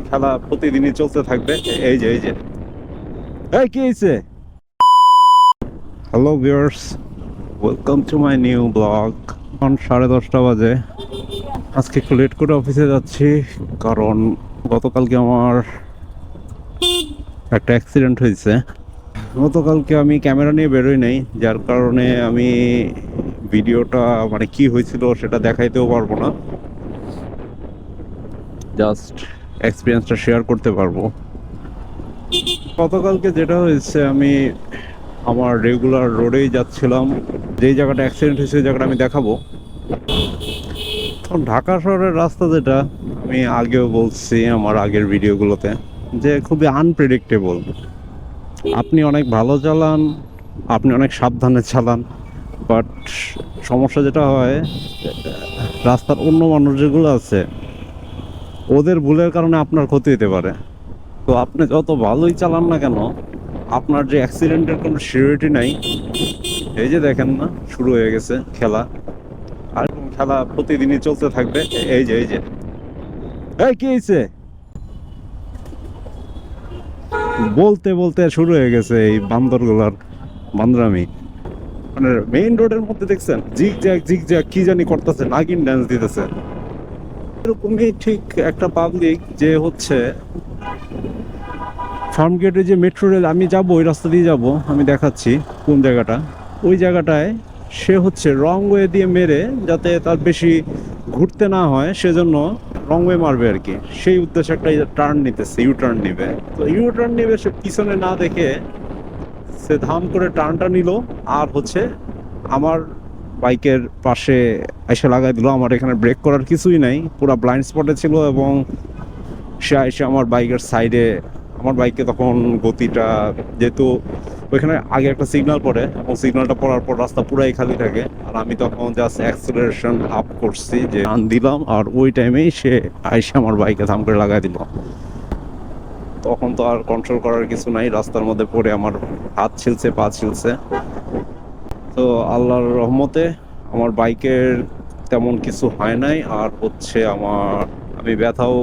খেলা প্রতিদিনই চলতে থাকবে। এই যে এই কি হয়েছে? Hello viewers, welcome to my new blog. এখন 10:30 বাজে। আজকে একটু লেট করে অফিসে যাচ্ছি, কারণ গতকালকে আমার একটা অ্যাক্সিডেন্ট হয়েছে। গতকালকে আমি ক্যামেরা নিয়ে বেরোই নাই, যার কারণে আমি ভিডিওটা মানে কি হয়েছিল সেটা দেখাইতেও পারবো না, জাস্ট এক্সপিরিয়েন্সটা শেয়ার করতে পারবো। গতকালকে যেটা হয়েছে, আমি আমার রেগুলার রোডেই যাচ্ছিলাম। যেই জায়গাটা অ্যাক্সিডেন্ট হয়েছে ওই জায়গাটা আমি দেখাবো। কারণ ঢাকা শহরের রাস্তা, যেটা আমি আগেও বলছি আমার আগের ভিডিওগুলোতে, যে খুবই আনপ্রেডিক্টেবল। আপনি অনেক ভালো চালান, আপনি অনেক সাবধানে চালান, বাট সমস্যা যেটা হয়, রাস্তার অন্য মানুষ যেগুলো আছে ওদের ভুলের কারণে আপনার ক্ষতি হতে পারে। তো আপনি যত ভালোই চালান না কেন, আপনার যে অ্যাক্সিডেন্টের কোনো সিউরিটি নাই। এই যে দেখেন না, শুরু হয়ে গেছে খেলা, আর খেলা প্রতিদিনই চলতে থাকবে। এই যে এই কি হয়েছে? বলতে বলতে শুরু হয়ে গেছে এই বান্দরগুলার বান্দরামি। মানে মেইন রোডের মধ্যে দেখছেন জিগ জ্যাগ কি জানি করতেছে, নাগিন ড্যান্স দিতেছে। এরকমই ঠিক একটা পাবলিক যে হচ্ছে ফার্ম গেটে যে মেট্রো রেল, আমি যাবো ওই রাস্তা দিয়ে যাব, আমি দেখাচ্ছি কোন জায়গাটা। ওই জায়গাটায় সে হচ্ছে রং ওয়ে দিয়ে মেরে, যাতে তার বেশি ঘুরতে না হয় সেজন্য রং ওয়ে মারবে আর কি। সেই উদ্দেশ্যে একটা টার্ন নিতেছে, ইউ টার্ন নিবে। তো ইউ টার্ন নিবে, সে পিছনে না দেখে সে ধাম করে টার্নটা নিল, আর হচ্ছে আমার বাইকের পাশে এসে লাগাই দিল। আমার এখানে ব্রেক করার কিছুই নাই, পুরো ব্লাইন্ড স্পটে ছিল, এবং সে এসে আমার বাইকের সাইডে, আমার বাইকে তখন গতিটা, যেহেতু ওইখানে আগে একটা সিগন্যাল পড়ে এবং সিগন্যালটা পড়ার পর রাস্তা পুরাই খালি থাকে, আর আমি তখন জাস্ট অ্যাক্সিলারেশন আপ করছি, যে টান দিলাম, আর ওই টাইমেই সে এসে আমার বাইকে ধাম করে লাগাই দিল। তখন তো আর কন্ট্রোল করার কিছু নাই, রাস্তার মধ্যে পড়ে আমার হাত ছিলছে, পা ছিলছে। তো আল্লাহর রহমতে আমার বাইকের তেমন কিছু হয় নাই, আর হচ্ছে আমি ব্যথাও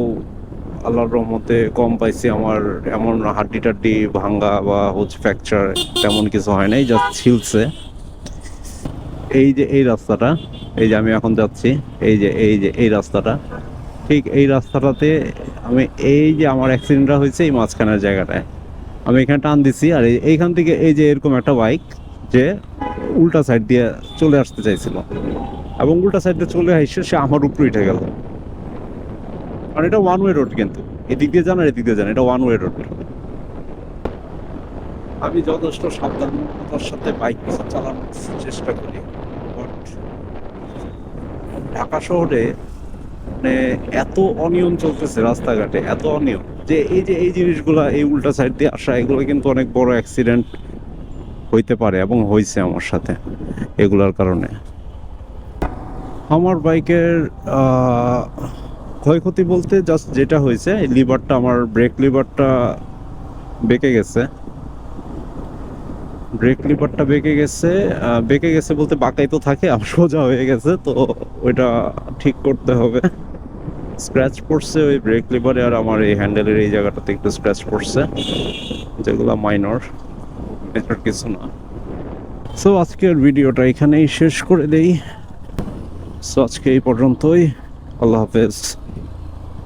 আল্লাহর রহমতে কম পাইছি। আমার এমন হাড্ডি টাড্ডি ভাঙ্গা বা হচ্ছে ফ্র্যাকচার তেমন কিছু হয় নাই, জাস্ট ছিলছে। এই যে এই রাস্তাটা, এই যে আমি এখন যাচ্ছি, এই যে এই রাস্তাটা, ঠিক এই রাস্তাটাতে আমি, এই যে আমার অ্যাক্সিডেন্টটা হয়েছে এই মাঝখানের জায়গাটায় আমি এখানে টান দিছি। আর এইখান থেকে এই যে এরকম একটা বাইক যে উল্টা সাইড দিয়ে চলে আসতে চাইছিল, এবং উল্টা সাইড দিয়ে চলে আসছে, সে আমার উপরে উঠে গেল। আর এটা ওয়ান ওয়ে রোড, কিন্তু এদিক দিয়ে যান আর এদিক দিয়ে যান, এটা ওয়ান ওয়ে রোড। আমি যথেষ্ট সাবধানতার সাথে বাইক চালানোর চেষ্টা করি, বাট ঢাকা শহরে মানে এত অনিয়ম চলতেছে রাস্তাঘাটে, এত অনিয়ম, যে এই জিনিসগুলা, এই উল্টা সাইড দিয়ে আসা, এগুলো কিন্তু অনেক বড় অ্যাক্সিডেন্ট হইতে পারে, এবং হয়েছে আমার সাথে এগুলার কারণে। আমার বাইকের ক্ষয়ক্ষতি বলতে জাস্ট যেটা হয়েছে, এই লিভারটা, আমার ব্রেক লিভারটা বেঁকে গেছে। ব্রেক লিভারটা বেঁকে গেছে বলতে বাঁকাই তো থাকে, আর সোজা হয়ে গেছে, তো ওইটা ঠিক করতে হবে। স্ক্র্যাচ পড়ছে ওই ব্রেক লিভারে, আর আমার এই হ্যান্ডেলের এই জায়গাটাতে একটু স্ক্র্যাচ পড়ছে, যেগুলো মাইনর, মেজর কিছু না। সো আজকের ভিডিওটা এখানেই শেষ করে দেই। সো আজকে এই পর্যন্তই। আল্লাহ হাফেজ।